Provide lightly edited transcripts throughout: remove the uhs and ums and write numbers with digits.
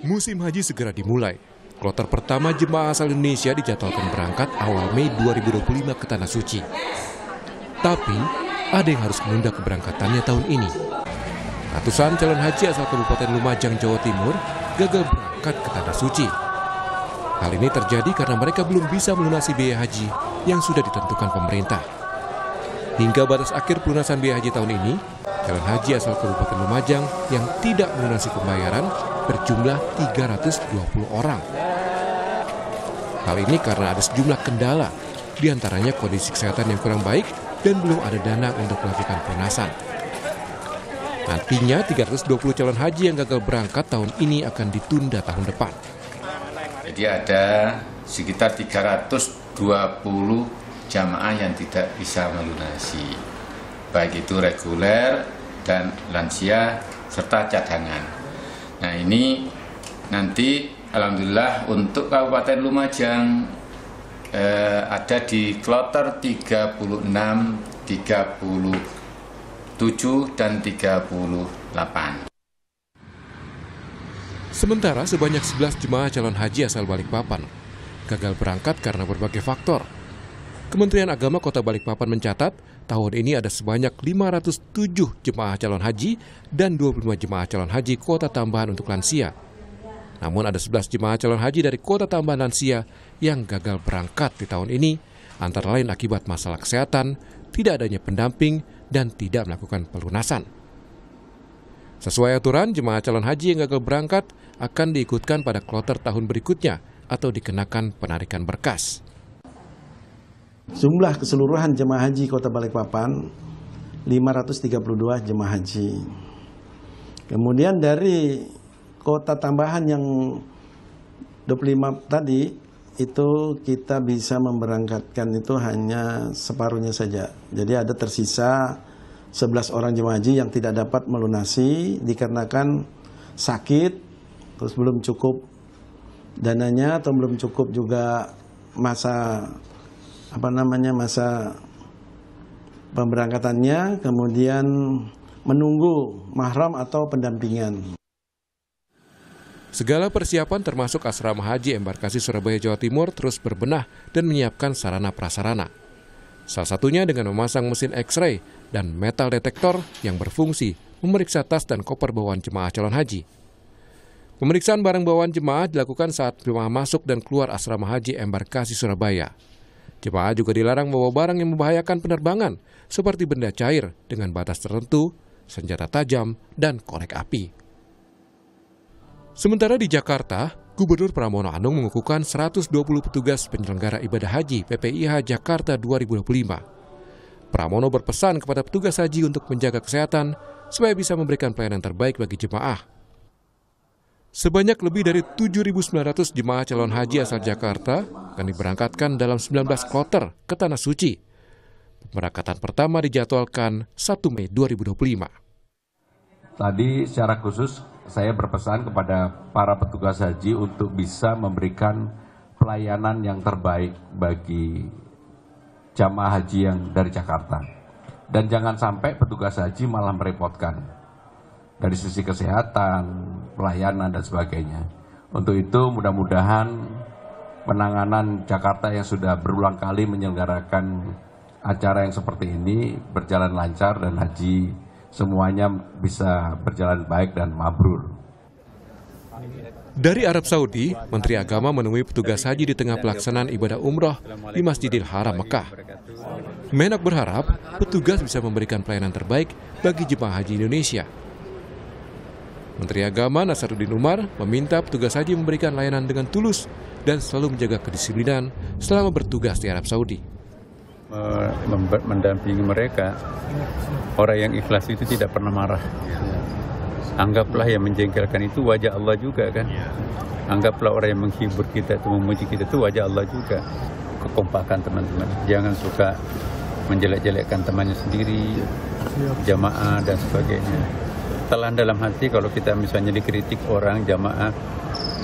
Musim haji segera dimulai. Kloter pertama jemaah asal Indonesia dijadwalkan berangkat awal Mei 2025 ke Tanah Suci. Tapi, ada yang harus menunda keberangkatannya tahun ini. Ratusan calon haji asal Kabupaten Lumajang, Jawa Timur gagal berangkat ke Tanah Suci. Hal ini terjadi karena mereka belum bisa melunasi biaya haji yang sudah ditentukan pemerintah. Hingga batas akhir pelunasan biaya haji tahun ini, calon haji asal Kabupaten Lumajang yang tidak melunasi pembayaran berjumlah 320 orang. Hal ini karena ada sejumlah kendala, diantaranya kondisi kesehatan yang kurang baik dan belum ada dana untuk melakukan pelunasan. Nantinya 320 calon haji yang gagal berangkat tahun ini akan ditunda tahun depan. Jadi ada sekitar 320 jamaah yang tidak bisa melunasi, baik itu reguler dan lansia serta cadangan. Nah ini nanti alhamdulillah untuk Kabupaten Lumajang ada di kloter 36, 37 dan 38. Sementara sebanyak 11 jemaah calon haji asal Balikpapan gagal berangkat karena berbagai faktor. Kementerian Agama Kota Balikpapan mencatat tahun ini ada sebanyak 507 jemaah calon haji dan 25 jemaah calon haji kuota tambahan untuk lansia. Namun ada 11 jemaah calon haji dari kuota tambahan lansia yang gagal berangkat di tahun ini, antara lain akibat masalah kesehatan, tidak adanya pendamping, dan tidak melakukan pelunasan. Sesuai aturan, jemaah calon haji yang gagal berangkat akan diikutkan pada kloter tahun berikutnya atau dikenakan penarikan berkas. Jumlah keseluruhan jemaah haji Kota Balikpapan 532 jemaah haji. Kemudian dari kota tambahan yang 25 tadi itu kita bisa memberangkatkan itu hanya separuhnya saja. Jadi ada tersisa 11 orang jemaah haji yang tidak dapat melunasi dikarenakan sakit, terus belum cukup dananya atau belum cukup juga masa pemberangkatannya, kemudian menunggu mahram atau pendampingan. Segala persiapan termasuk asrama haji embarkasi Surabaya, Jawa Timur terus berbenah dan menyiapkan sarana prasarana. Salah satunya dengan memasang mesin X-ray dan metal detektor yang berfungsi memeriksa tas dan koper bawaan jemaah calon haji. Pemeriksaan barang bawaan jemaah dilakukan saat jemaah masuk dan keluar asrama haji embarkasi Surabaya. Jemaah juga dilarang membawa barang yang membahayakan penerbangan, seperti benda cair dengan batas tertentu, senjata tajam, dan korek api. Sementara di Jakarta, Gubernur Pramono Anung mengukuhkan 120 petugas penyelenggara ibadah haji PPIH Jakarta 2025. Pramono berpesan kepada petugas haji untuk menjaga kesehatan supaya bisa memberikan pelayanan terbaik bagi jemaah. Sebanyak lebih dari 7.900 jemaah calon haji asal Jakarta akan diberangkatkan dalam 19 kloter ke Tanah Suci. Pemberangkatan pertama dijadwalkan 1 Mei 2025. Tadi secara khusus saya berpesan kepada para petugas haji untuk bisa memberikan pelayanan yang terbaik bagi jamaah haji yang dari Jakarta. Dan jangan sampai petugas haji malah merepotkan dari sisi kesehatan, pelayanan, dan sebagainya. Untuk itu mudah-mudahan penanganan Jakarta yang sudah berulang kali menyelenggarakan acara yang seperti ini berjalan lancar dan haji semuanya bisa berjalan baik dan mabrur. Dari Arab Saudi, Menteri Agama menemui petugas haji di tengah pelaksanaan ibadah umroh di Masjidil Haram Mekah. Menak berharap petugas bisa memberikan pelayanan terbaik bagi jemaah haji Indonesia. Menteri Agama Nasaruddin Umar meminta petugas haji memberikan layanan dengan tulus dan selalu menjaga kedisiplinan selama bertugas di Arab Saudi. Mendampingi mereka, orang yang ikhlas itu tidak pernah marah. Anggaplah yang menjengkelkan itu wajah Allah juga kan. Anggaplah orang yang menghibur kita, itu memuji kita itu wajah Allah juga. Kekompakan teman-teman, jangan suka menjelek-jelekkan temannya sendiri, jamaah dan sebagainya. Telan dalam hati kalau kita misalnya dikritik orang jamaah,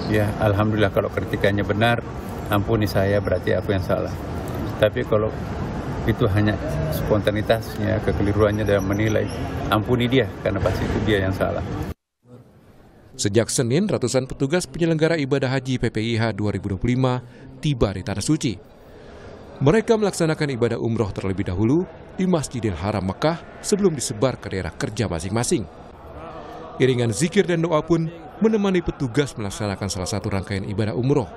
ya alhamdulillah kalau kritikannya benar, ampuni saya berarti aku yang salah. Tapi kalau itu hanya spontanitasnya, kekeliruannya dalam menilai, ampuni dia karena pasti itu dia yang salah. Sejak Senin, ratusan petugas penyelenggara ibadah haji PPIH 2025 tiba di Tanah Suci. Mereka melaksanakan ibadah umroh terlebih dahulu di Masjidil Haram Mekah sebelum disebar ke daerah kerja masing-masing. Iringan zikir dan doa pun menemani petugas melaksanakan salah satu rangkaian ibadah umroh.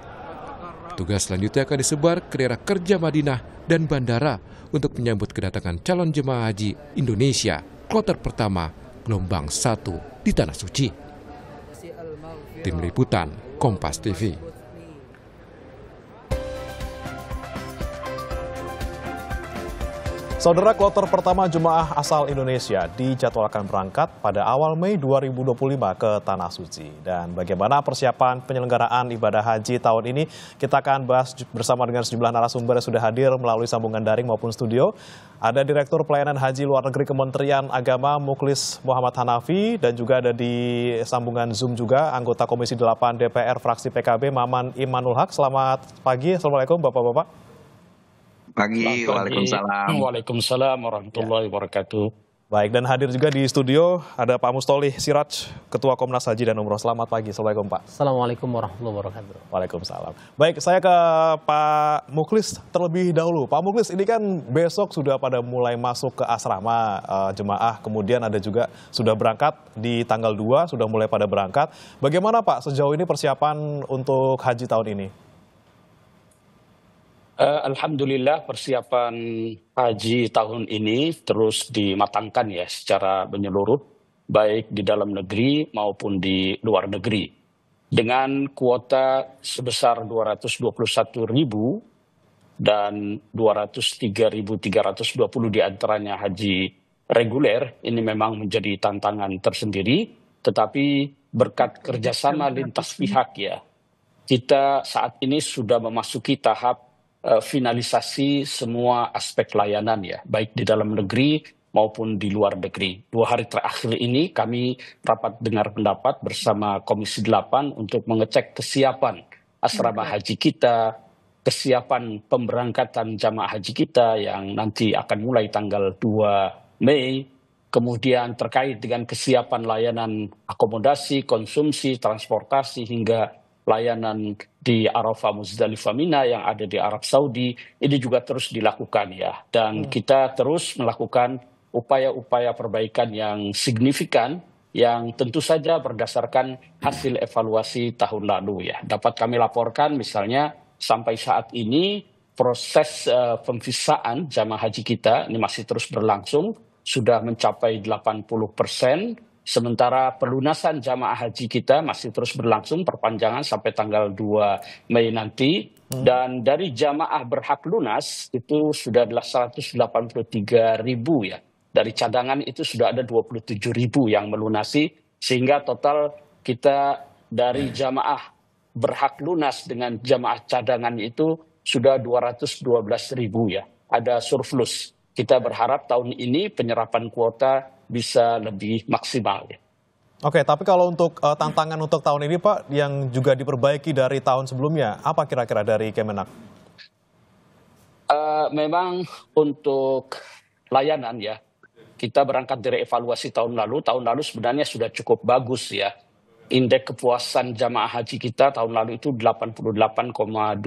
Petugas selanjutnya akan disebar ke daerah kerja Madinah dan bandara untuk menyambut kedatangan calon jemaah haji Indonesia kloter pertama gelombang 1 di Tanah Suci. Tim Liputan Kompas TV. Saudara, kloter pertama jemaah asal Indonesia dijadwalkan berangkat pada awal Mei 2025 ke Tanah Suci. Dan bagaimana persiapan penyelenggaraan ibadah haji tahun ini, kita akan bahas bersama dengan sejumlah narasumber yang sudah hadir melalui sambungan daring maupun studio. Ada Direktur Pelayanan Haji Luar Negeri Kementerian Agama Mukhlis Muhammad Hanafi, dan juga ada di sambungan Zoom juga anggota Komisi 8 DPR fraksi PKB Maman Imanul Haq. Selamat pagi, Assalamualaikum Bapak-Bapak. Pagi, waalaikumsalam. Waalaikumsalam warahmatullahi wabarakatuh. Baik, dan hadir juga di studio ada Pak Mustolih Siraj, Ketua Komnas Haji dan Umroh. Selamat pagi, Assalamualaikum Pak. Assalamualaikum warahmatullahi wabarakatuh. Waalaikumsalam. Baik, saya ke Pak Mukhlis terlebih dahulu. Pak Mukhlis, ini kan besok sudah pada mulai masuk ke asrama jemaah, kemudian ada juga sudah berangkat di tanggal 2, sudah mulai pada berangkat. Bagaimana Pak sejauh ini persiapan untuk haji tahun ini? Alhamdulillah persiapan haji tahun ini terus dimatangkan ya secara menyeluruh, baik di dalam negeri maupun di luar negeri. Dengan kuota sebesar 221.000 dan 203.320 diantaranya haji reguler, ini memang menjadi tantangan tersendiri, tetapi berkat kerjasama lintas pihak ya, kita saat ini sudah memasuki tahap finalisasi semua aspek layanan ya, baik di dalam negeri maupun di luar negeri. 2 hari terakhir ini kami rapat dengar pendapat bersama Komisi 8 untuk mengecek kesiapan asrama haji kita, kesiapan pemberangkatan jamaah haji kita yang nanti akan mulai tanggal 2 Mei, kemudian terkait dengan kesiapan layanan akomodasi, konsumsi, transportasi, hingga layanan di Arafah Muzdalifah Mina yang ada di Arab Saudi, ini juga terus dilakukan ya. Dan kita terus melakukan upaya-upaya perbaikan yang signifikan yang tentu saja berdasarkan hasil evaluasi tahun lalu ya. Dapat kami laporkan misalnya sampai saat ini proses pemvisaan jamaah haji kita ini masih terus berlangsung, sudah mencapai 80%. Sementara pelunasan jamaah haji kita masih terus berlangsung, perpanjangan sampai tanggal 2 Mei nanti. Dan dari jamaah berhak lunas itu sudah 183.000 ya. Dari cadangan itu sudah ada 27.000 yang melunasi, sehingga total kita dari jamaah berhak lunas dengan jamaah cadangan itu sudah 212.000 ya. Ada surplus. Kita berharap tahun ini penyerapan kuota bisa lebih maksimal. Oke, tapi kalau untuk tantangan untuk tahun ini Pak, yang juga diperbaiki dari tahun sebelumnya, apa kira-kira dari Kemenak? Memang untuk layanan ya, kita berangkat dari evaluasi tahun lalu sebenarnya sudah cukup bagus ya. Indeks kepuasan jamaah haji kita tahun lalu itu 88,20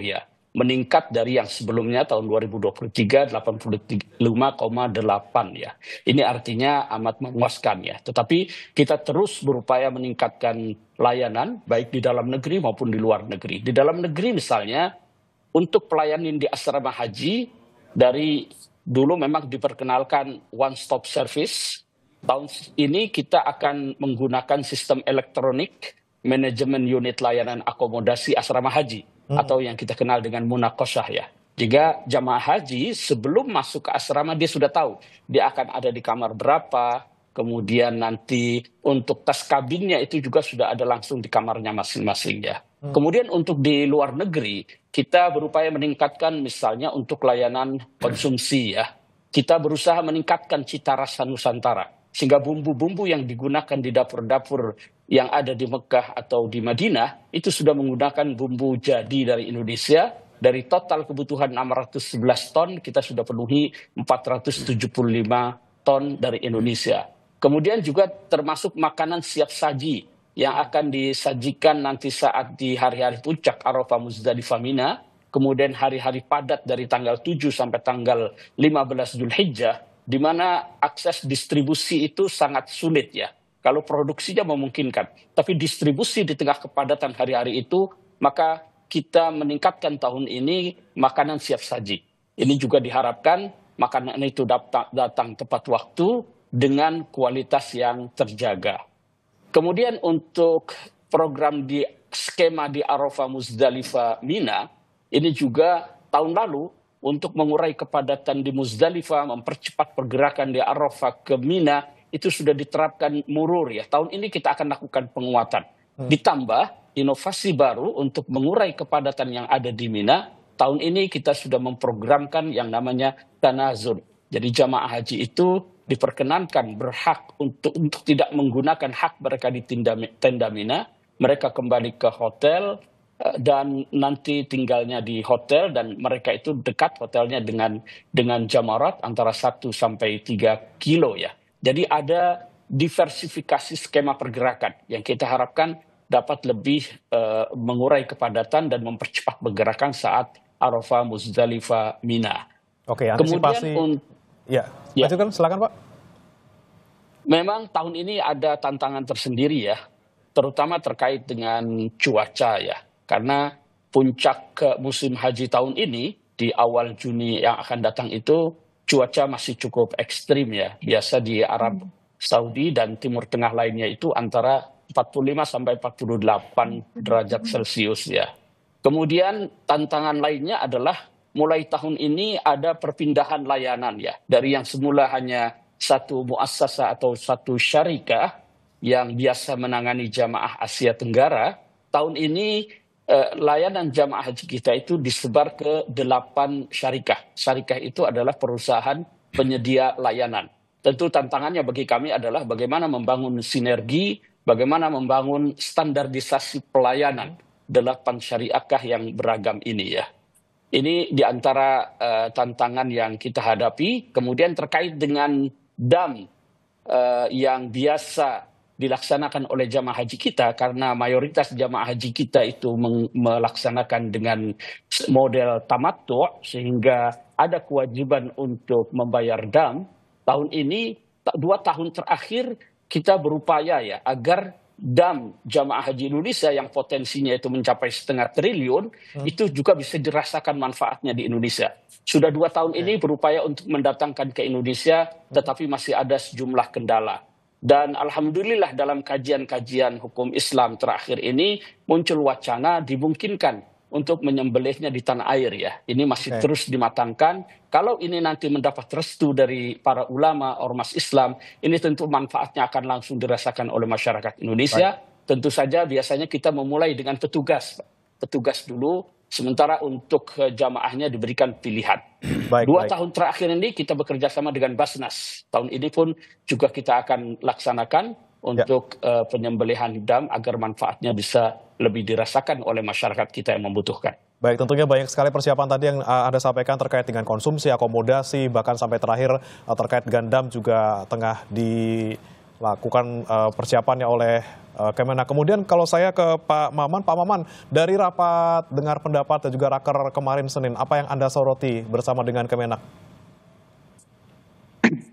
ya. Meningkat dari yang sebelumnya tahun 2023 85,8 ya. Ini artinya amat memuaskan ya. Tetapi kita terus berupaya meningkatkan layanan baik di dalam negeri maupun di luar negeri. Di dalam negeri misalnya untuk pelayanan di asrama haji dari dulu memang diperkenalkan one stop service. Tahun ini kita akan menggunakan sistem elektronik manajemen unit layanan akomodasi asrama haji. Atau yang kita kenal dengan munakosyah ya. Jika jamaah haji sebelum masuk ke asrama dia sudah tahu dia akan ada di kamar berapa, kemudian nanti untuk tas kabinnya itu juga sudah ada langsung di kamarnya masing-masing ya. Kemudian untuk di luar negeri kita berupaya meningkatkan misalnya untuk layanan konsumsi ya. Kita berusaha meningkatkan cita rasa Nusantara sehingga bumbu-bumbu yang digunakan di dapur-dapur yang ada di Mekah atau di Madinah itu sudah menggunakan bumbu jadi dari Indonesia. Dari total kebutuhan 611 ton, kita sudah penuhi 475 ton dari Indonesia. Kemudian juga termasuk makanan siap saji yang akan disajikan nanti saat di hari-hari puncak Arafah, Muzdalifah, Mina, kemudian hari-hari padat dari tanggal 7 sampai tanggal 15 Zulhijjah, di mana akses distribusi itu sangat sulit ya. Kalau produksinya memungkinkan, tapi distribusi di tengah kepadatan hari-hari itu, maka kita meningkatkan tahun ini makanan siap saji. Ini juga diharapkan makanan itu datang tepat waktu dengan kualitas yang terjaga. Kemudian untuk program di skema di Arafah, Muzdalifah, Mina, ini juga tahun lalu untuk mengurai kepadatan di Muzdalifah, mempercepat pergerakan di Arafah ke Mina, itu sudah diterapkan murur ya. Tahun ini kita akan lakukan penguatan. Ditambah inovasi baru untuk mengurai kepadatan yang ada di Mina, tahun ini kita sudah memprogramkan yang namanya tanazul. Jadi jamaah haji itu diperkenankan berhak untuk tidak menggunakan hak mereka di tenda Mina, mereka kembali ke hotel dan nanti tinggalnya di hotel, dan mereka itu dekat hotelnya dengan jamarat antara 1 sampai 3 kilo ya. Jadi ada diversifikasi skema pergerakan yang kita harapkan dapat lebih mengurai kepadatan dan mempercepat pergerakan saat Arafah, Muzdalifah, Mina. Oke, antisipasi. Kemudian lanjutkan, silakan Pak. Memang tahun ini ada tantangan tersendiri ya, terutama terkait dengan cuaca ya. Karena puncak musim haji tahun ini di awal Juni yang akan datang itu cuaca masih cukup ekstrim ya. Biasa di Arab Saudi dan Timur Tengah lainnya itu antara 45 sampai 48 derajat Celcius ya. Kemudian tantangan lainnya adalah mulai tahun ini ada perpindahan layanan ya. Dari yang semula hanya satu muassasah atau satu syarikah yang biasa menangani jamaah Asia Tenggara, tahun ini layanan jamaah haji kita itu disebar ke 8 syarikah. Syarikah itu adalah perusahaan penyedia layanan. Tentu tantangannya bagi kami adalah bagaimana membangun sinergi, bagaimana membangun standarisasi pelayanan 8 syariakah yang beragam ini ya. Ini di antara tantangan yang kita hadapi. Kemudian terkait dengan dam yang biasa dilaksanakan oleh jamaah haji kita, karena mayoritas jamaah haji kita itu melaksanakan dengan model tamattu, sehingga ada kewajiban untuk membayar dam. Tahun ini 2 tahun terakhir kita berupaya ya agar dam jamaah haji Indonesia yang potensinya itu mencapai 0,5 triliun itu juga bisa dirasakan manfaatnya di Indonesia. Sudah 2 tahun ini berupaya untuk mendatangkan ke Indonesia, tetapi masih ada sejumlah kendala. Dan alhamdulillah dalam kajian-kajian hukum Islam terakhir ini muncul wacana dimungkinkan untuk menyembelihnya di tanah air ya. Ini masih terus dimatangkan. Kalau ini nanti mendapat restu dari para ulama ormas Islam, ini tentu manfaatnya akan langsung dirasakan oleh masyarakat Indonesia. Tentu saja biasanya kita memulai dengan petugas dulu, sementara untuk jamaahnya diberikan pilihan. 2 tahun terakhir ini kita bekerja sama dengan Basnas. Tahun ini pun juga kita akan laksanakan untuk penyembelihan dam agar manfaatnya bisa lebih dirasakan oleh masyarakat kita yang membutuhkan. Baik, tentunya banyak sekali persiapan tadi yang Anda sampaikan terkait dengan konsumsi, akomodasi, bahkan sampai terakhir terkait dengan dam juga tengah dilakukan persiapannya oleh Kemenak. Kemudian kalau saya ke Pak Maman, dari rapat dengar pendapat dan juga raker kemarin Senin, apa yang Anda soroti bersama dengan Kemenak?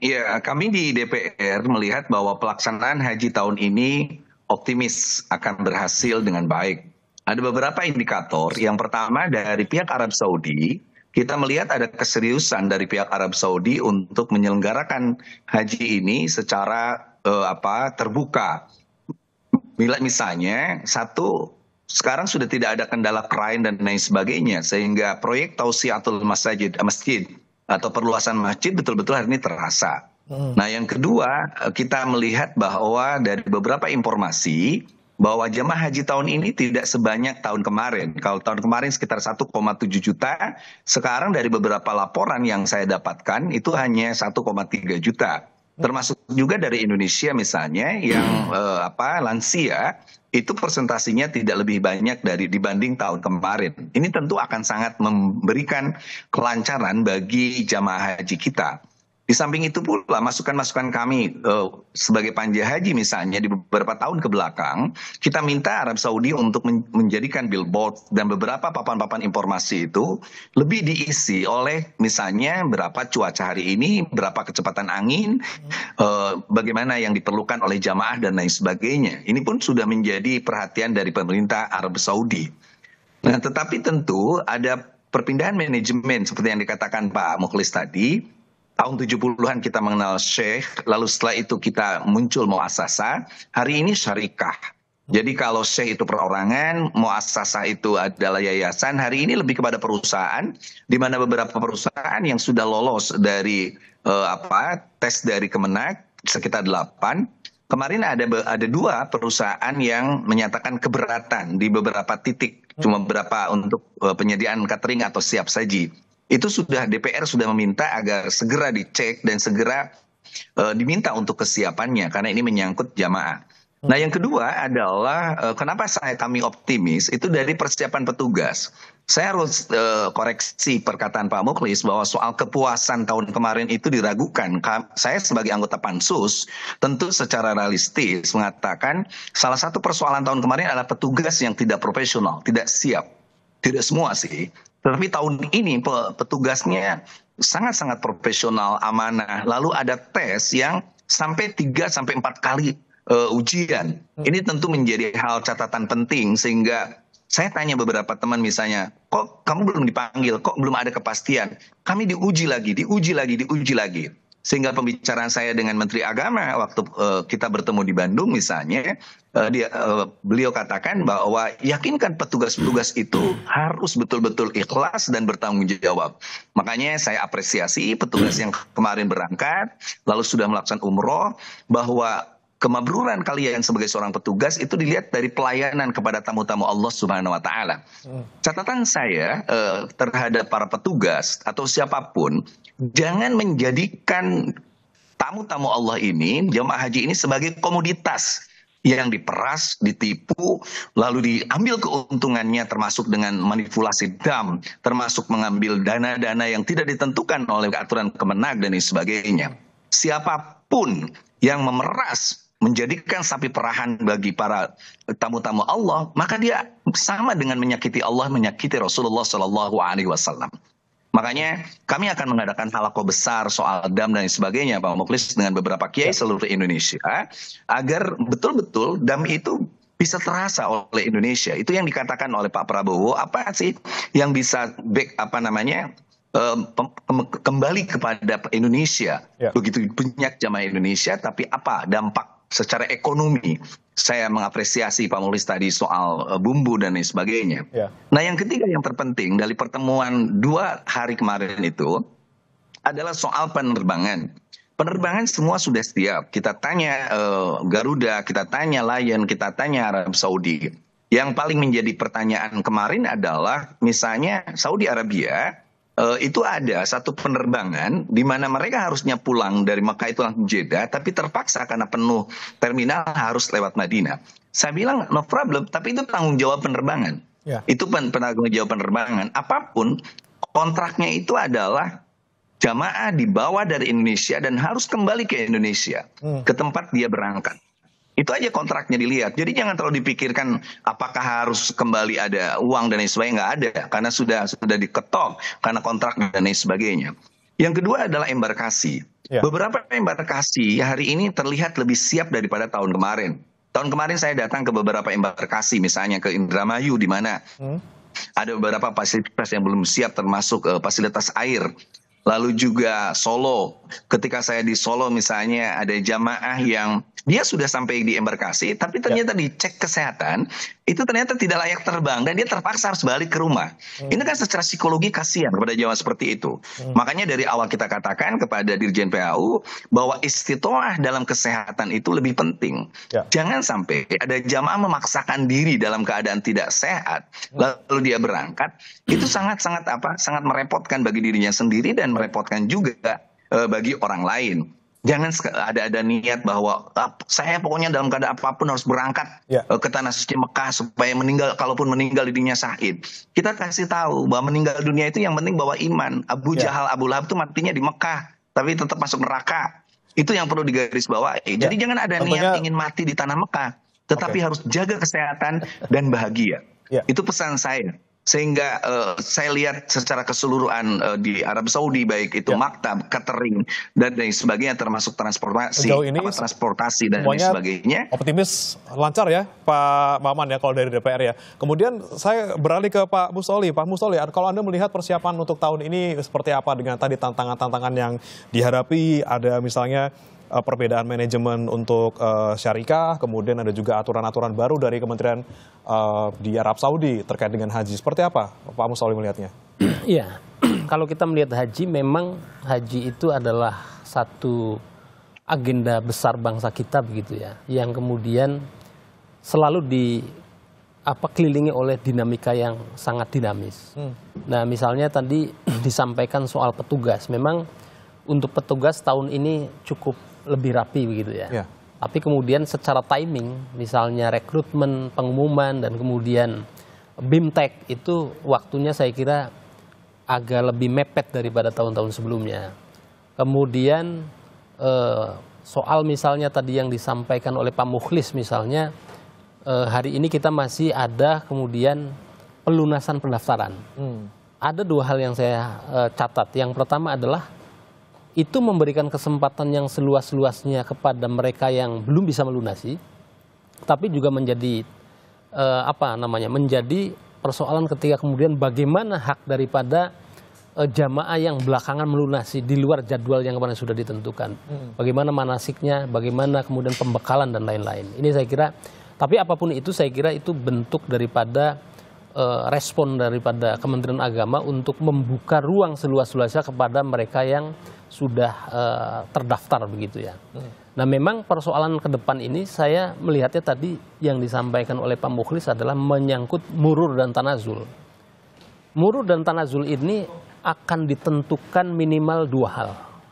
Ya, kami di DPR melihat bahwa pelaksanaan haji tahun ini optimis akan berhasil dengan baik. Ada beberapa indikator. Yang pertama dari pihak Arab Saudi, kita melihat ada keseriusan dari pihak Arab Saudi untuk menyelenggarakan haji ini secara terbuka. Misalnya, sekarang sudah tidak ada kendala krain dan lain sebagainya, sehingga proyek tausiatul masjid atau perluasan masjid betul-betul hari ini terasa. Nah, yang kedua, kita melihat bahwa dari beberapa informasi bahwa jemaah haji tahun ini tidak sebanyak tahun kemarin. Kalau tahun kemarin sekitar 1,7 juta, sekarang dari beberapa laporan yang saya dapatkan itu hanya 1,3 juta. Termasuk juga dari Indonesia misalnya yang lansia itu presentasinya tidak lebih banyak dibanding tahun kemarin. Ini tentu akan sangat memberikan kelancaran bagi jamaah haji kita. Di Di samping itu pula masukan-masukan kami sebagai panja haji misalnya di beberapa tahun ke belakang, kita minta Arab Saudi untuk menjadikan billboard dan beberapa papan-papan informasi itu lebih diisi oleh misalnya berapa cuaca hari ini, berapa kecepatan angin, bagaimana yang diperlukan oleh jamaah dan lain sebagainya. Ini pun sudah menjadi perhatian dari pemerintah Arab Saudi. Nah, tetapi tentu ada perpindahan manajemen seperti yang dikatakan Pak Mukhlis tadi. Tahun 70-an kita mengenal Syekh, lalu setelah itu kita muncul muassasah, hari ini syarikah. Jadi kalau Syekh itu perorangan, muassasah itu adalah yayasan, hari ini lebih kepada perusahaan, di mana beberapa perusahaan yang sudah lolos dari tes dari Kemenak, sekitar 8. Kemarin ada 2 perusahaan yang menyatakan keberatan di beberapa titik, cuma beberapa untuk penyediaan catering atau siap saji. Itu sudah DPR sudah meminta agar segera dicek dan segera diminta untuk kesiapannya karena ini menyangkut jamaah. Nah, yang kedua adalah kenapa kami optimis itu dari persiapan petugas. Saya harus koreksi perkataan Pak Mukhlis bahwa soal kepuasan tahun kemarin itu diragukan. Saya sebagai anggota Pansus tentu secara realistis mengatakan salah satu persoalan tahun kemarin adalah petugas yang tidak profesional, tidak siap. Tidak semua sih. Tetapi tahun ini petugasnya sangat-sangat profesional, amanah. Lalu ada tes yang sampai 3-4 kali ujian. Ini tentu menjadi hal catatan penting sehingga saya tanya beberapa teman misalnya, kok kamu belum dipanggil, kok belum ada kepastian. Kami diuji lagi. Sehingga pembicaraan saya dengan Menteri Agama waktu kita bertemu di Bandung misalnya, beliau katakan bahwa yakinkan petugas-petugas itu harus betul-betul ikhlas dan bertanggung jawab. Makanya saya apresiasi petugas yang kemarin berangkat, lalu sudah melakukan umroh, bahwa kemabruran kalian sebagai seorang petugas itu dilihat dari pelayanan kepada tamu-tamu Allah Subhanahu wa taala. Catatan saya terhadap para petugas atau siapapun, jangan menjadikan tamu-tamu Allah ini, jemaah haji ini sebagai komoditas yang diperas, ditipu, lalu diambil keuntungannya termasuk dengan manipulasi dam, termasuk mengambil dana-dana yang tidak ditentukan oleh aturan Kemenak dan sebagainya. Siapapun yang memeras, menjadikan sapi perahan bagi para tamu-tamu Allah, maka dia sama dengan menyakiti Allah, menyakiti Rasulullah SAW. Makanya kami akan mengadakan halakoh besar soal dam dan sebagainya, Pak Mukhlis, dengan beberapa kiai seluruh Indonesia, agar betul-betul dam itu bisa terasa oleh Indonesia. Itu yang dikatakan oleh Pak Prabowo, apa sih yang bisa kembali kepada Indonesia. Begitu banyak jamaah Indonesia, tapi apa dampak secara ekonomi? Saya mengapresiasi Pak Mukhlis tadi soal bumbu dan lain sebagainya. Nah, yang ketiga yang terpenting dari pertemuan 2 hari kemarin itu adalah soal penerbangan. Penerbangan semua sudah siap. Kita tanya Garuda, kita tanya Lion, kita tanya Arab Saudi. Yang paling menjadi pertanyaan kemarin adalah misalnya Saudi Arabia, itu ada satu penerbangan di mana mereka harusnya pulang dari Mekah itu langsung Jeddah, tapi terpaksa karena penuh terminal harus lewat Madinah. Saya bilang no problem, tapi itu tanggung jawab penerbangan. Itu penanggung jawab penerbangan. Apapun kontraknya itu adalah jamaah dibawa dari Indonesia dan harus kembali ke Indonesia, ke tempat dia berangkat. Itu aja kontraknya dilihat. Jadi jangan terlalu dipikirkan apakah harus kembali ada uang dan lain sebagainya. Nggak ada, karena sudah diketok karena kontrak dan lain sebagainya. Yang kedua adalah embarkasi. Beberapa embarkasi hari ini terlihat lebih siap daripada tahun kemarin. Tahun kemarin saya datang ke beberapa embarkasi, misalnya ke Indramayu, di mana ada beberapa fasilitas yang belum siap, termasuk fasilitas air. Lalu juga Solo, ketika saya di Solo misalnya ada jamaah yang dia sudah sampai di embarkasi, tapi ternyata dicek kesehatan, itu ternyata tidak layak terbang dan dia terpaksa harus balik ke rumah. Ini kan secara psikologi kasihan kepada jamaah seperti itu. Makanya dari awal kita katakan kepada Dirjen PAU bahwa istitoah dalam kesehatan itu lebih penting. Jangan sampai ada jamaah memaksakan diri dalam keadaan tidak sehat, lalu dia berangkat, itu sangat merepotkan bagi dirinya sendiri dan merepotkan juga bagi orang lain. Jangan ada niat bahwa saya pokoknya dalam keadaan apapun harus berangkat ke tanah suci Mekah supaya meninggal, kalaupun meninggal dirinya syahid. Kita kasih tahu bahwa meninggal dunia itu yang penting bawa iman. Abu Jahal, Abu Lahab itu matinya di Mekah. tapi tetap masuk neraka. Itu yang perlu digarisbawahi. Jadi jangan ada niat ingin mati di tanah Mekah, tetapi harus jaga kesehatan dan bahagia. Itu pesan saya. Sehingga saya lihat secara keseluruhan di Arab Saudi, baik itu maktab, catering, dan lain sebagainya, termasuk transportasi, transportasi dan lain sebagainya. Optimis lancar ya Pak Maman ya kalau dari DPR ya. Kemudian saya beralih ke Pak Mustoli. Pak Mustoli, kalau Anda melihat persiapan untuk tahun ini seperti apa dengan tadi tantangan-tantangan yang dihadapi, ada misalnya perbedaan manajemen untuk syarikah, kemudian ada juga aturan-aturan baru dari Kementerian di Arab Saudi terkait dengan haji. Seperti apa Pak Mustoli melihatnya? Iya, kalau kita melihat haji, memang haji itu adalah satu agenda besar bangsa kita begitu ya, yang kemudian selalu kelilingi oleh dinamika yang sangat dinamis. Nah, misalnya tadi disampaikan soal petugas, memang untuk petugas tahun ini cukup lebih rapi begitu ya. Tapi kemudian secara timing, misalnya rekrutmen, pengumuman, dan kemudian BIMTEK itu waktunya saya kira agak lebih mepet daripada tahun-tahun sebelumnya. Kemudian soal misalnya tadi yang disampaikan oleh Pak Mukhlis misalnya, hari ini kita masih ada kemudian pelunasan pendaftaran. Ada dua hal yang saya catat. Yang pertama adalah itu memberikan kesempatan yang seluas-luasnya kepada mereka yang belum bisa melunasi, tapi juga menjadi menjadi persoalan ketika kemudian bagaimana hak daripada jamaah yang belakangan melunasi di luar jadwal yang kemarin sudah ditentukan. Bagaimana manasiknya, bagaimana kemudian pembekalan dan lain-lain. Ini saya kira, tapi apapun itu saya kira itu bentuk daripada respon daripada Kementerian Agama untuk membuka ruang seluas-luasnya kepada mereka yang sudah terdaftar begitu ya. Nah, memang persoalan ke depan ini saya melihatnya tadi yang disampaikan oleh Pak Mukhlis adalah menyangkut murur dan tanazul. Murur dan tanazul ini akan ditentukan minimal dua hal,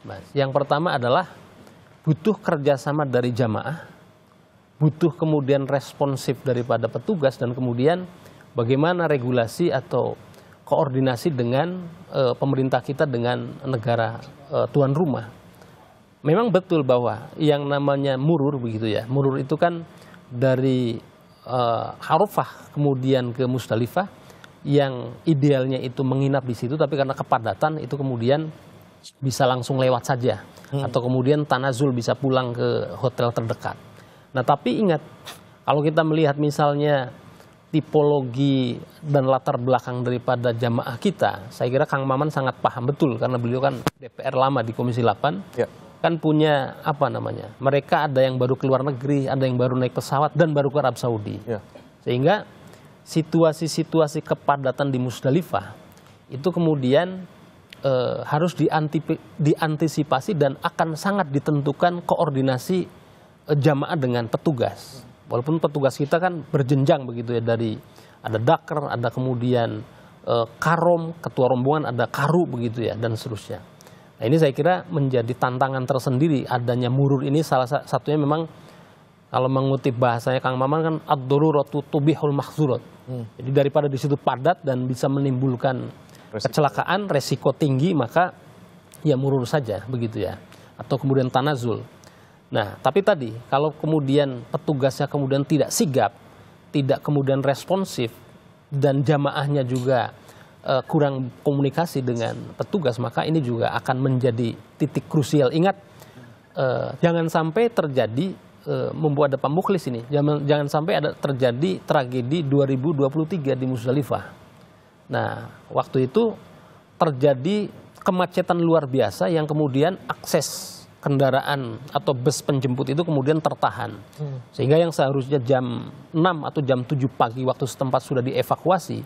Mas. Yang pertama adalah butuh kerjasama dari jamaah, butuh kemudian responsif daripada petugas, dan kemudian bagaimana regulasi atau koordinasi dengan pemerintah kita dengan negara tuan rumah. Memang betul bahwa yang namanya murur begitu ya. Murur itu kan dari Arafah kemudian ke Musdalifah, yang idealnya itu menginap di situ, tapi karena kepadatan itu kemudian bisa langsung lewat saja, atau kemudian tanazul bisa pulang ke hotel terdekat. Nah, tapi ingat, kalau kita melihat misalnya tipologi dan latar belakang daripada jamaah kita, saya kira Kang Maman sangat paham betul karena beliau kan DPR lama di Komisi 8, kan punya mereka ada yang baru keluar negeri, ada yang baru naik pesawat dan baru ke Arab Saudi, sehingga situasi-situasi kepadatan di Musdalifah itu kemudian harus diantisipasi dan akan sangat ditentukan koordinasi jamaah dengan petugas. Walaupun petugas kita kan berjenjang begitu ya, dari ada daker, ada kemudian karom, ketua rombongan, ada karu begitu ya, dan seterusnya. Nah, ini saya kira menjadi tantangan tersendiri adanya murur ini. Salah satunya memang kalau mengutip bahasanya Kang Maman kan ad-daruratu tubihul mahzurat. Jadi daripada di situ padat dan bisa menimbulkan kecelakaan, resiko tinggi, maka ya murur saja begitu ya, atau kemudian tanazul. Nah, tapi tadi kalau kemudian petugasnya kemudian tidak sigap, tidak kemudian responsif, dan jamaahnya juga kurang komunikasi dengan petugas, maka ini juga akan menjadi titik krusial. Ingat, jangan sampai terjadi membuat ada Pak Mukhlis ini, jangan sampai ada terjadi tragedi 2023 di Musdalifah. Nah, waktu itu terjadi kemacetan luar biasa yang kemudian akses kendaraan atau bus penjemput itu kemudian tertahan, sehingga yang seharusnya jam 6 atau jam 7 pagi waktu setempat sudah dievakuasi,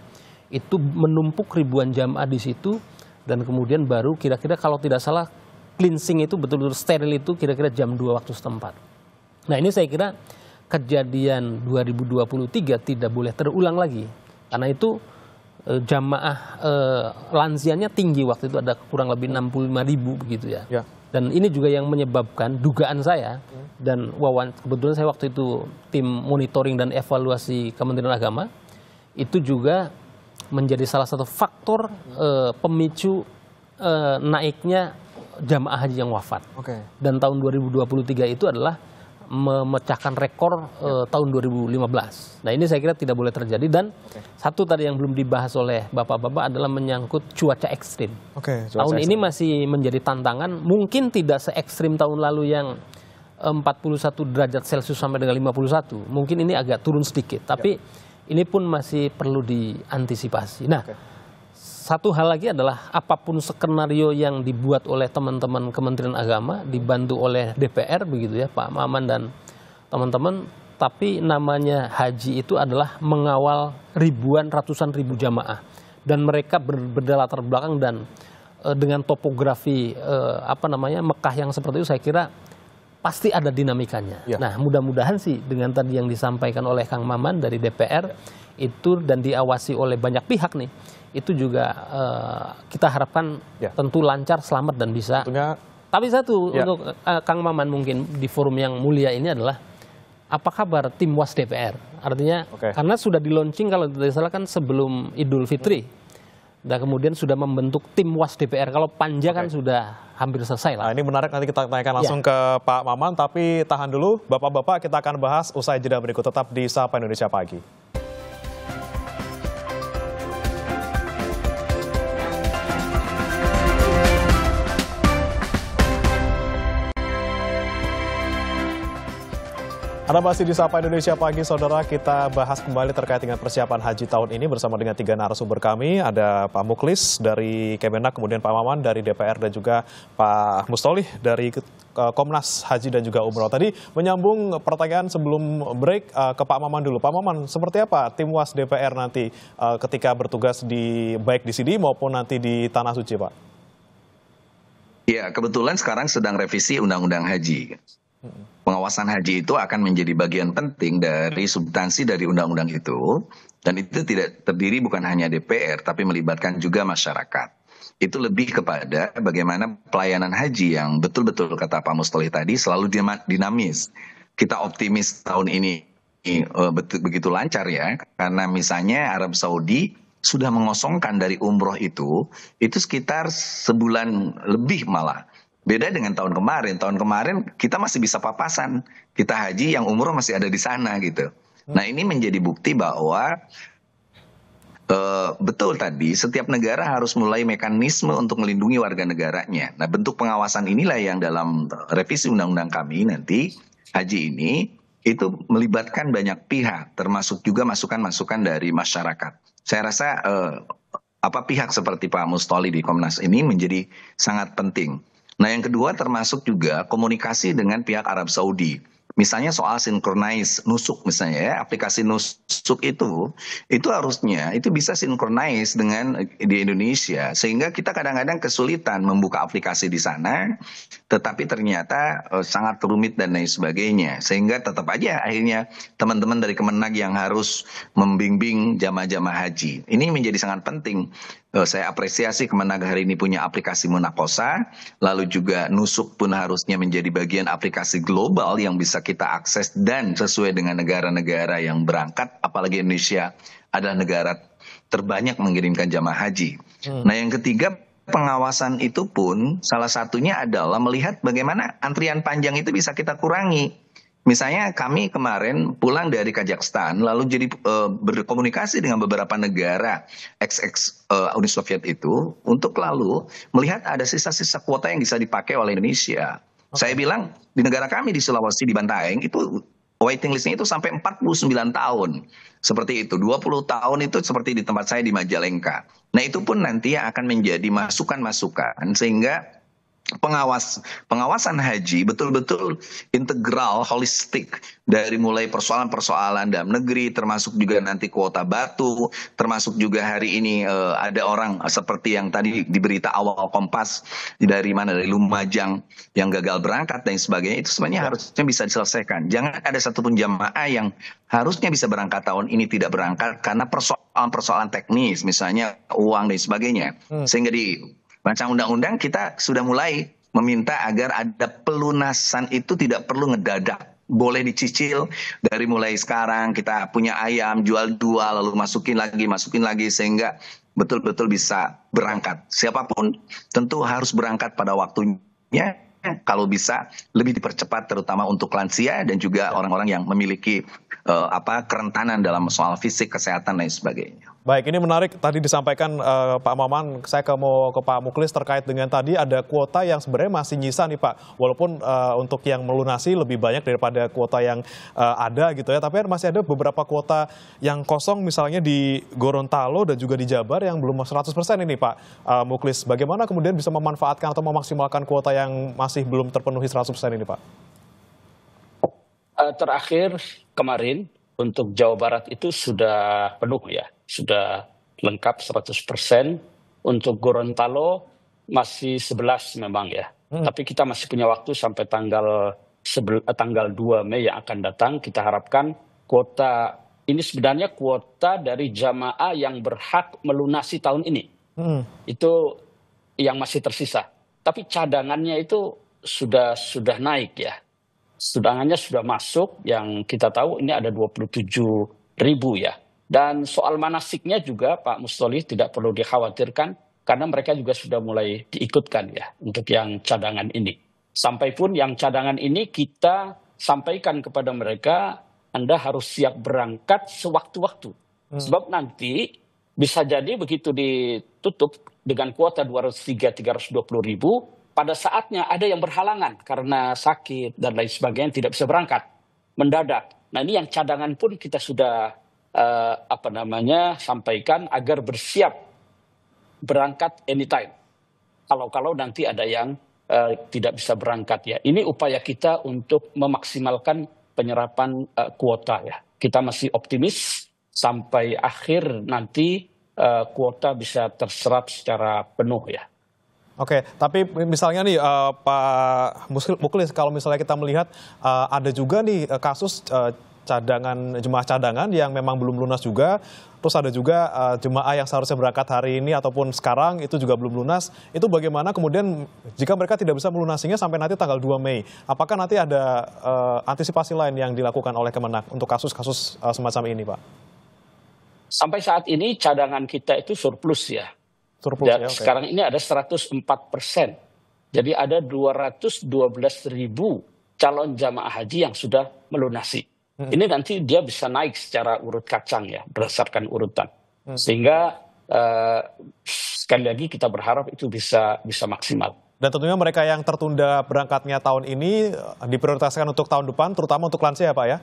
itu menumpuk ribuan jamaah di situ, dan kemudian baru kira-kira kalau tidak salah cleansing itu betul-betul steril itu kira-kira jam 2 waktu setempat. Nah, ini saya kira kejadian 2023 tidak boleh terulang lagi, karena itu jamaah lansianya tinggi waktu itu, ada kurang lebih 65.000 begitu ya. Dan ini juga yang menyebabkan dugaan saya, dan kebetulan saya waktu itu tim monitoring dan evaluasi Kementerian Agama, itu juga menjadi salah satu faktor pemicu naiknya jamaah haji yang wafat. Dan tahun 2023 itu adalah memecahkan rekor tahun 2015. Nah ini saya kira tidak boleh terjadi. Dan satu tadi yang belum dibahas oleh bapak-bapak adalah menyangkut cuaca ekstrim. Tahun ini masih menjadi tantangan, mungkin tidak se ekstrim tahun lalu yang 41 derajat Celcius sampai dengan 51. Mungkin ini agak turun sedikit, tapi ini pun masih perlu diantisipasi. Nah, satu hal lagi adalah apapun skenario yang dibuat oleh teman-teman Kementerian Agama, dibantu oleh DPR begitu ya, Pak Maman dan teman-teman, tapi namanya haji itu adalah mengawal ratusan ribu jamaah, dan mereka berlatar belakang dan dengan topografi Mekah yang seperti itu, saya kira pasti ada dinamikanya. Nah, mudah-mudahan sih dengan tadi yang disampaikan oleh Kang Maman dari DPR itu dan diawasi oleh banyak pihak nih, itu juga kita harapkan tentu lancar, selamat dan bisa. Tapi satu untuk Kang Maman mungkin di forum yang mulia ini adalah apa kabar tim Was DPR? Artinya karena sudah di launching kalau tidak salah kan sebelum Idul Fitri. Dan kemudian sudah membentuk tim Was DPR. Kalau Panja kan sudah hampir selesai lah. Nah, ini menarik, nanti kita tanyakan langsung ke Pak Maman, tapi tahan dulu Bapak-bapak, kita akan bahas usai jeda berikut, tetap di Sapa Indonesia Pagi. Anda masih di Sapa Indonesia Pagi, saudara. Kita bahas kembali terkait dengan persiapan haji tahun ini bersama dengan 3 narasumber kami. Ada Pak Muklis dari Kemenak, kemudian Pak Maman dari DPR, dan juga Pak Mustolih dari Komnas Haji dan juga Umroh. Tadi menyambung pertanyaan sebelum break ke Pak Maman dulu. Pak Maman, seperti apa tim Was DPR nanti ketika bertugas baik di sini maupun nanti di Tanah Suci, Pak? Ya, kebetulan sekarang sedang revisi Undang-Undang Haji. Pengawasan haji itu akan menjadi bagian penting dari substansi dari undang-undang itu, dan itu tidak terdiri bukan hanya DPR tapi melibatkan juga masyarakat. Itu lebih kepada bagaimana pelayanan haji yang betul-betul kata Pak Mustolih tadi selalu dinamis. Kita optimis tahun ini begitu lancar ya, karena misalnya Arab Saudi sudah mengosongkan dari umroh itu sekitar sebulan lebih malah. Beda dengan tahun kemarin. Tahun kemarin kita masih bisa papasan. Kita haji yang umroh masih ada di sana gitu. Nah ini menjadi bukti bahwa betul tadi setiap negara harus mulai mekanisme untuk melindungi warga negaranya. Nah bentuk pengawasan inilah yang dalam revisi undang-undang kami nanti haji ini itu melibatkan banyak pihak, termasuk juga masukan-masukan dari masyarakat. Saya rasa pihak seperti Pak Mustolih di Komnas ini menjadi sangat penting. Nah yang kedua termasuk juga komunikasi dengan pihak Arab Saudi. Misalnya soal synchronize nusuk misalnya ya, aplikasi nusuk itu harusnya itu bisa synchronize dengan di Indonesia, sehingga kita kadang-kadang kesulitan membuka aplikasi di sana, tetapi ternyata sangat rumit dan lain sebagainya, sehingga tetap aja akhirnya teman-teman dari Kemenag yang harus membimbing jamaah-jamaah haji. Ini menjadi sangat penting. Saya apresiasi Kemenag hari ini punya aplikasi Munakosa, lalu juga nusuk pun harusnya menjadi bagian aplikasi global yang bisa kita akses dan sesuai dengan negara-negara yang berangkat, apalagi Indonesia adalah negara terbanyak mengirimkan jamaah haji. Nah yang ketiga, pengawasan itu pun salah satunya adalah melihat bagaimana antrian panjang itu bisa kita kurangi. Misalnya kami kemarin pulang dari Kazakhstan, lalu jadi berkomunikasi dengan beberapa negara Uni Soviet itu untuk lalu melihat ada sisa-sisa kuota yang bisa dipakai oleh Indonesia. Saya bilang di negara kami di Sulawesi, di Bantaeng itu waiting listnya itu sampai 49 tahun. Seperti itu, 20 tahun itu seperti di tempat saya di Majalengka. Nah itu pun nanti akan menjadi masukan-masukan sehingga pengawasan haji betul-betul integral, holistik, dari mulai persoalan-persoalan dalam negeri, termasuk juga nanti kuota batu, termasuk juga hari ini ada orang seperti yang tadi di berita awal Kompas dari Lumajang yang gagal berangkat dan sebagainya, itu sebenarnya harusnya bisa diselesaikan. Jangan ada satupun jamaah yang harusnya bisa berangkat tahun ini tidak berangkat karena persoalan teknis, misalnya uang dan sebagainya, sehingga di Rancangan undang-undang kita sudah mulai meminta agar ada pelunasan itu tidak perlu ngedadak. Boleh dicicil dari mulai sekarang, kita punya ayam, jual 2, lalu masukin lagi, sehingga betul-betul bisa berangkat. Siapapun tentu harus berangkat pada waktunya. Kalau bisa lebih dipercepat, terutama untuk lansia dan juga orang-orang yang memiliki kerentanan dalam soal fisik, kesehatan dan sebagainya. Baik, ini menarik tadi disampaikan Pak Maman. Saya mau ke Pak Mukhlis terkait dengan tadi ada kuota yang sebenarnya masih nyisa nih Pak. Walaupun untuk yang melunasi lebih banyak daripada kuota yang ada gitu ya. Tapi masih ada beberapa kuota yang kosong misalnya di Gorontalo dan juga di Jabar yang belum 100% ini Pak Mukhlis. Bagaimana kemudian bisa memanfaatkan atau memaksimalkan kuota yang masih belum terpenuhi 100% ini Pak? Terakhir kemarin untuk Jawa Barat itu sudah penuh ya. Sudah lengkap 100%. Untuk Gorontalo masih 11 memang ya. Tapi kita masih punya waktu sampai tanggal 2 Mei yang akan datang. Kita harapkan kuota ini sebenarnya kuota dari jamaah yang berhak melunasi tahun ini. Itu yang masih tersisa. Tapi cadangannya itu sudah naik ya. Cadangannya sudah masuk, yang kita tahu ini ada 27.000 ya. Dan soal manasiknya juga Pak Mustoli tidak perlu dikhawatirkan karena mereka juga sudah mulai diikutkan ya untuk yang cadangan ini. Sampai pun yang cadangan ini kita sampaikan kepada mereka, Anda harus siap berangkat sewaktu-waktu. Sebab nanti bisa jadi begitu ditutup dengan kuota 320.000, pada saatnya ada yang berhalangan karena sakit dan lain sebagainya tidak bisa berangkat mendadak. Nah ini yang cadangan pun kita sudah sampaikan agar bersiap berangkat anytime. Kalau nanti ada yang tidak bisa berangkat ya. Ini upaya kita untuk memaksimalkan penyerapan kuota ya. Kita masih optimis sampai akhir nanti kuota bisa terserap secara penuh ya. Oke, tapi misalnya nih Pak Mukhlis, kalau misalnya kita melihat ada juga nih kasus jemaah cadangan yang memang belum lunas juga, terus ada juga jemaah yang seharusnya berangkat hari ini ataupun sekarang itu juga belum lunas. Itu bagaimana kemudian jika mereka tidak bisa melunasinya sampai nanti tanggal 2 Mei? Apakah nanti ada antisipasi lain yang dilakukan oleh Kemenak untuk kasus-kasus semacam ini, Pak? Sampai saat ini cadangan kita itu surplus ya. Okay. Sekarang ini ada 104%. Jadi ada 212.000 calon jamaah haji yang sudah melunasi. Ini nanti dia bisa naik secara urut kacang ya, berdasarkan urutan. Sehingga sekali lagi kita berharap itu bisa maksimal. Dan tentunya mereka yang tertunda berangkatnya tahun ini diprioritaskan untuk tahun depan, terutama untuk lansia ya Pak ya?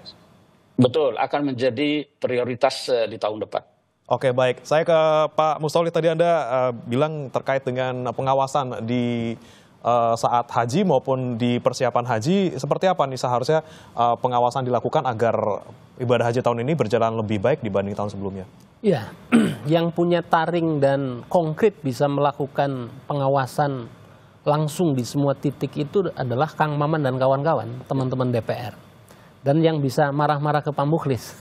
Betul, akan menjadi prioritas di tahun depan. Oke, baik. Saya ke Pak Mustoli, tadi Anda bilang terkait dengan pengawasan di saat haji maupun di persiapan haji, seperti apa nih seharusnya pengawasan dilakukan agar ibadah haji tahun ini berjalan lebih baik dibanding tahun sebelumnya? Ya, yang punya taring dan konkret bisa melakukan pengawasan langsung di semua titik itu adalah Kang Maman dan kawan-kawan, teman-teman DPR. Dan yang bisa marah-marah ke Pak Mukhlis.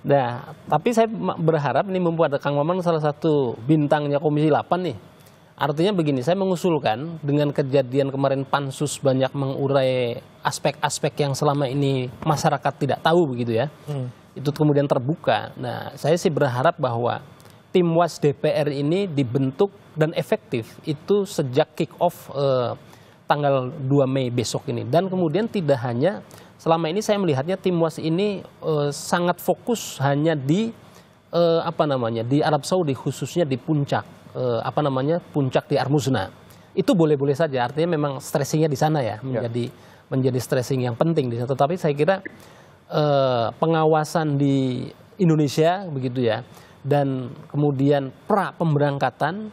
Nah, tapi saya berharap ini mumpung ada Kang Maman salah satu bintangnya Komisi 8 nih. Artinya begini, saya mengusulkan dengan kejadian kemarin Pansus banyak mengurai aspek-aspek yang selama ini masyarakat tidak tahu begitu ya. Itu kemudian terbuka. Nah, saya sih berharap bahwa tim Was DPR ini dibentuk dan efektif itu sejak kick off tanggal 2 Mei besok ini. Dan kemudian tidak hanya, selama ini saya melihatnya tim Was ini sangat fokus hanya di di Arab Saudi, khususnya di puncak. Puncak di Armuzna. Itu boleh-boleh saja, artinya memang stressingnya di sana ya, menjadi stressing yang penting di sana. Tetapi saya kira pengawasan di Indonesia begitu ya, dan kemudian pra pemberangkatan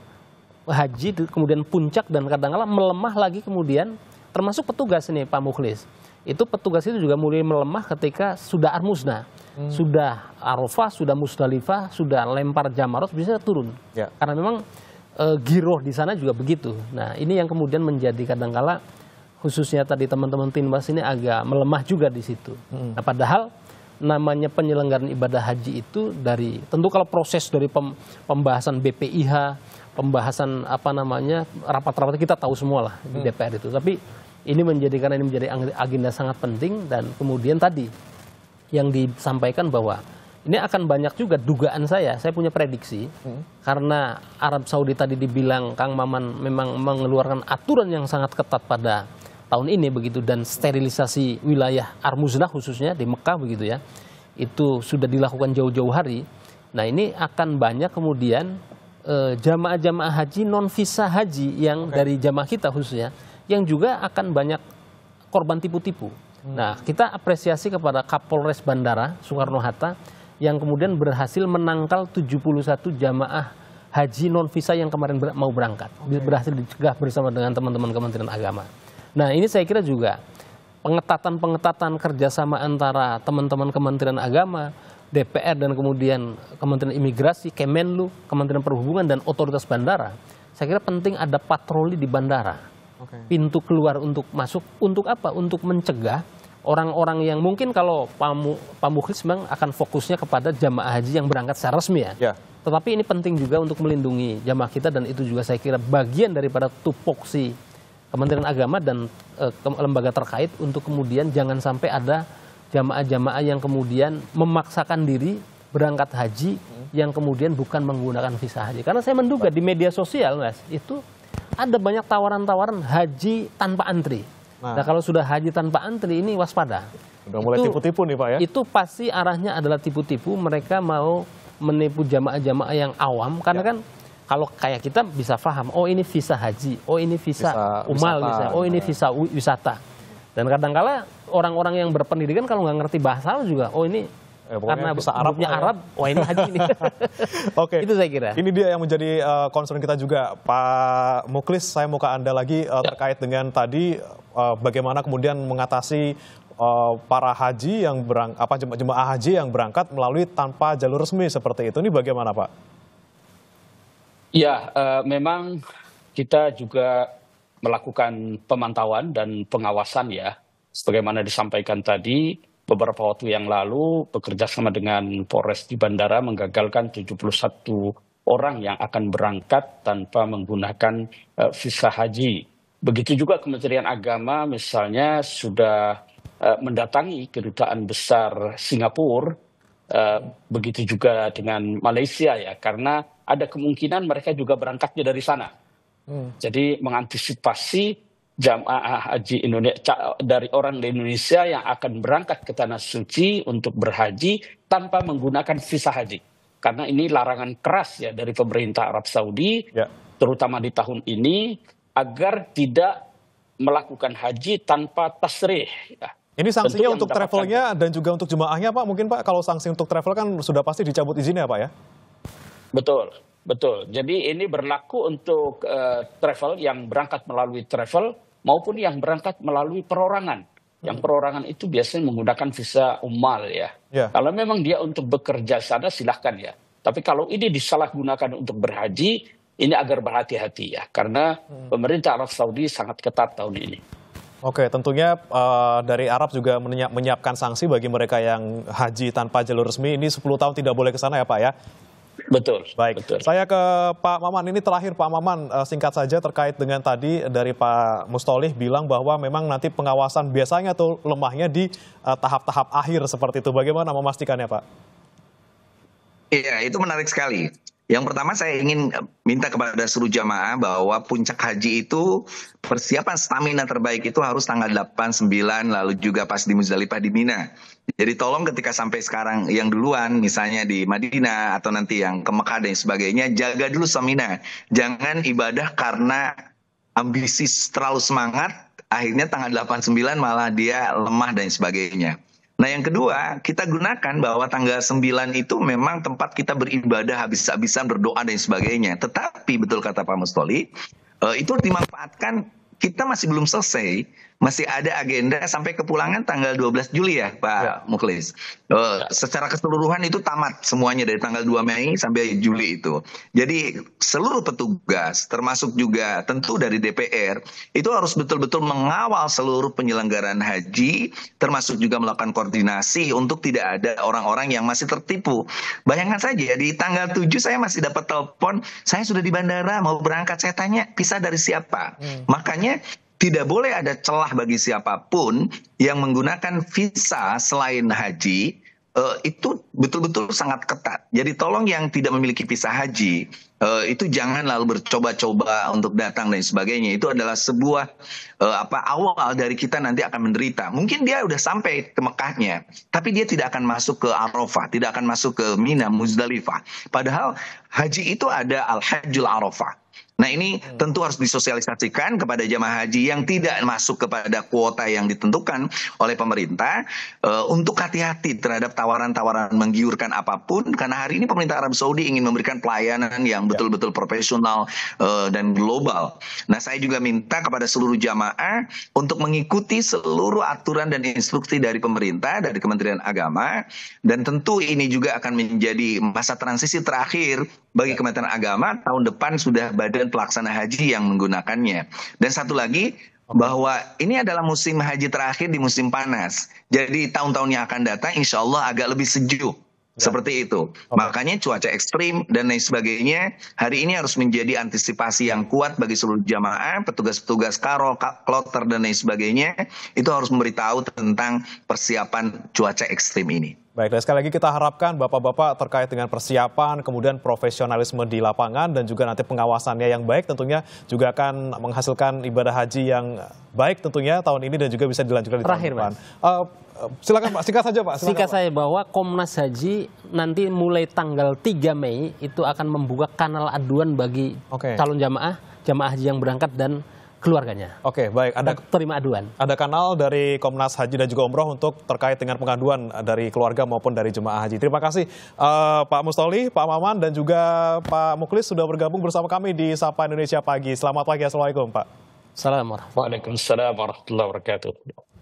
haji, kemudian puncak, dan kadang-kadang melemah lagi kemudian, termasuk petugas ini Pak Mukhlis. Itu petugas itu juga mulai melemah ketika sudah Armuzna. Sudah Arafah, sudah Musdalifah, sudah lempar Jamarot bisa turun. Ya. Karena memang giroh di sana juga begitu. Nah, ini yang kemudian menjadi kadang-kala khususnya tadi teman-teman Tinwas ini agak melemah juga di situ. Nah, padahal namanya penyelenggaraan ibadah haji itu dari, tentu kalau proses dari pembahasan BPIH, pembahasan rapat-rapat kita tahu semua lah di DPR itu. Tapi ini karena ini menjadi agenda sangat penting, dan kemudian tadi yang disampaikan bahwa ini akan banyak juga dugaan saya punya prediksi, karena Arab Saudi tadi dibilang Kang Maman memang mengeluarkan aturan yang sangat ketat pada tahun ini begitu, dan sterilisasi wilayah Armuznah khususnya di Mekah begitu ya, itu sudah dilakukan jauh-jauh hari. Nah ini akan banyak kemudian jamaah-jamaah haji non visa haji yang dari jamaah kita khususnya, yang juga akan banyak korban tipu-tipu. Nah kita apresiasi kepada Kapolres Bandara Soekarno-Hatta yang kemudian berhasil menangkal 71 jamaah haji non visa yang kemarin mau berangkat, berhasil dicegah bersama dengan teman-teman Kementerian Agama. Nah ini saya kira juga pengetatan kerjasama antara teman-teman Kementerian Agama, DPR, dan kemudian Kementerian Imigrasi, Kemenlu, Kementerian Perhubungan, dan otoritas bandara. Saya kira penting ada patroli di bandara. Pintu keluar untuk masuk, untuk apa? Untuk mencegah orang-orang yang mungkin kalau Pak Mukhlis memang akan fokusnya kepada jamaah haji yang berangkat secara resmi ya. Tetapi ini penting juga untuk melindungi jamaah kita, dan itu juga saya kira bagian daripada tupoksi Kementerian Agama dan lembaga terkait untuk kemudian jangan sampai ada jamaah-jamaah yang kemudian memaksakan diri berangkat haji yang kemudian bukan menggunakan visa haji. Karena saya menduga di media sosial, Mas, itu ada banyak tawaran-tawaran haji tanpa antri. Nah kalau sudah haji tanpa antri ini waspada. Udah mulai tipu-tipu nih Pak ya. Itu pasti arahnya adalah tipu-tipu, mereka mau menipu jamaah-jamaah yang awam. Karena kan kalau kayak kita bisa paham, oh ini visa haji, oh ini visa umal misalnya, oh ini visa wisata. Dan kadang-kala orang-orang yang berpendidikan kalau nggak ngerti bahasa juga, oh ini karena Arabnya Arab, wah ini haji ini. Oke, itu saya kira. Ini dia yang menjadi concern kita juga, Pak Mukhlis. Saya mau ke Anda lagi terkait dengan tadi bagaimana kemudian mengatasi para haji yang jemaah haji yang berangkat melalui tanpa jalur resmi seperti itu. Ini bagaimana, Pak? Ya, memang kita juga melakukan pemantauan dan pengawasan ya, sebagaimana disampaikan tadi. Beberapa waktu yang lalu bekerja sama dengan Polres di bandara menggagalkan 71 orang yang akan berangkat tanpa menggunakan visa haji. Begitu juga Kementerian Agama misalnya sudah mendatangi Kedutaan Besar Singapura, begitu juga dengan Malaysia ya, karena ada kemungkinan mereka juga berangkatnya dari sana. Jadi mengantisipasi jamaah haji Indonesia dari orang di Indonesia yang akan berangkat ke Tanah Suci untuk berhaji tanpa menggunakan visa haji. Karena ini larangan keras ya dari pemerintah Arab Saudi, terutama di tahun ini, agar tidak melakukan haji tanpa tasrih. Ya. Ini sanksinya untuk travelnya dan juga untuk jemaahnya Pak, mungkin Pak, kalau sanksi untuk travel kan sudah pasti dicabut izinnya Pak ya? Betul. Jadi ini berlaku untuk travel yang berangkat melalui travel maupun yang berangkat melalui perorangan. Yang perorangan itu biasanya menggunakan visa umal ya. Kalau memang dia untuk bekerja sana silahkan ya. Tapi kalau ini disalahgunakan untuk berhaji, ini agar berhati-hati ya. Karena pemerintah Arab Saudi sangat ketat tahun ini. Oke, tentunya dari Arab juga menyiapkan sanksi bagi mereka yang haji tanpa jalur resmi. Ini 10 tahun tidak boleh ke sana ya Pak ya? Betul. Baik, saya ke Pak Maman. Ini terakhir Pak Maman, singkat saja terkait dengan tadi dari Pak Mustolih bilang bahwa memang nanti pengawasan biasanya tuh lemahnya di tahap-tahap akhir seperti itu. Bagaimana memastikannya Pak? Iya, itu menarik sekali. Yang pertama saya ingin minta kepada seluruh jamaah bahwa puncak haji itu persiapan stamina terbaik itu harus tanggal 8, 9, lalu juga pas di Muzdalifah di Mina. Jadi tolong ketika sampai sekarang yang duluan misalnya di Madinah atau nanti yang ke Mekah dan sebagainya, jaga dulu stamina. Jangan ibadah karena ambisi terlalu semangat, akhirnya tanggal 8, 9 malah dia lemah dan sebagainya. Nah yang kedua, kita gunakan bahwa tanggal 9 itu memang tempat kita beribadah habis-habisan, berdoa dan sebagainya. Tetapi betul kata Pak Mustoli, itu dimanfaatkan, kita masih belum selesai, masih ada agenda sampai kepulangan tanggal 12 Juli ya Pak Mukhlis. Secara keseluruhan itu tamat semuanya dari tanggal 2 Mei sampai Juli itu. Jadi seluruh petugas termasuk juga tentu dari DPR itu harus betul-betul mengawal seluruh penyelenggaraan haji, termasuk juga melakukan koordinasi untuk tidak ada orang-orang yang masih tertipu. Bayangkan saja di tanggal 7 saya masih dapat telepon, saya sudah di bandara mau berangkat, saya tanya visa dari siapa. Makanya tidak boleh ada celah bagi siapapun yang menggunakan visa selain haji itu betul-betul sangat ketat. Jadi tolong yang tidak memiliki visa haji itu jangan lalu bercoba-coba untuk datang dan sebagainya. Itu adalah sebuah awal dari kita nanti akan menderita. Mungkin dia udah sampai ke Mekahnya, tapi dia tidak akan masuk ke Arafah, tidak akan masuk ke Mina, Muzdalifah. Padahal haji itu ada Al-Hajjul Arafah. Nah ini tentu harus disosialisasikan kepada jamaah haji yang tidak masuk kepada kuota yang ditentukan oleh pemerintah untuk hati-hati terhadap tawaran-tawaran menggiurkan apapun, karena hari ini pemerintah Arab Saudi ingin memberikan pelayanan yang betul-betul profesional dan global. Nah saya juga minta kepada seluruh jamaah untuk mengikuti seluruh aturan dan instruksi dari pemerintah, dari Kementerian Agama, dan tentu ini juga akan menjadi masa transisi terakhir bagi Kementerian Agama. Tahun depan sudah Badan Pelaksana Haji yang menggunakannya. Dan satu lagi, bahwa ini adalah musim haji terakhir di musim panas. Jadi tahun-tahun yang akan datang insya Allah agak lebih sejuk. Seperti itu. Makanya cuaca ekstrim dan lain sebagainya hari ini harus menjadi antisipasi yang kuat bagi seluruh jamaah, petugas-petugas karo, kloter dan lain sebagainya. Itu harus memberitahu tentang persiapan cuaca ekstrim ini. Baik, dan sekali lagi kita harapkan Bapak-Bapak terkait dengan persiapan, kemudian profesionalisme di lapangan, dan juga nanti pengawasannya yang baik tentunya juga akan menghasilkan ibadah haji yang baik tentunya tahun ini dan juga bisa dilanjutkan di tahun depan. Silakan Pak, singkat saja Pak. Singkat saya bahwa Komnas Haji nanti mulai tanggal 3 Mei itu akan membuka kanal aduan bagi calon jamaah haji yang berangkat dan keluarganya. Oke, baik. Ada terima aduan. Ada kanal dari Komnas Haji dan juga Umroh untuk terkait dengan pengaduan dari keluarga maupun dari jemaah haji. Terima kasih Pak Mustoli, Pak Maman, dan juga Pak Muklis sudah bergabung bersama kami di Sapa Indonesia Pagi. Selamat pagi, Assalamualaikum Pak. Waalaikumsalam warahmatullahi wabarakatuh.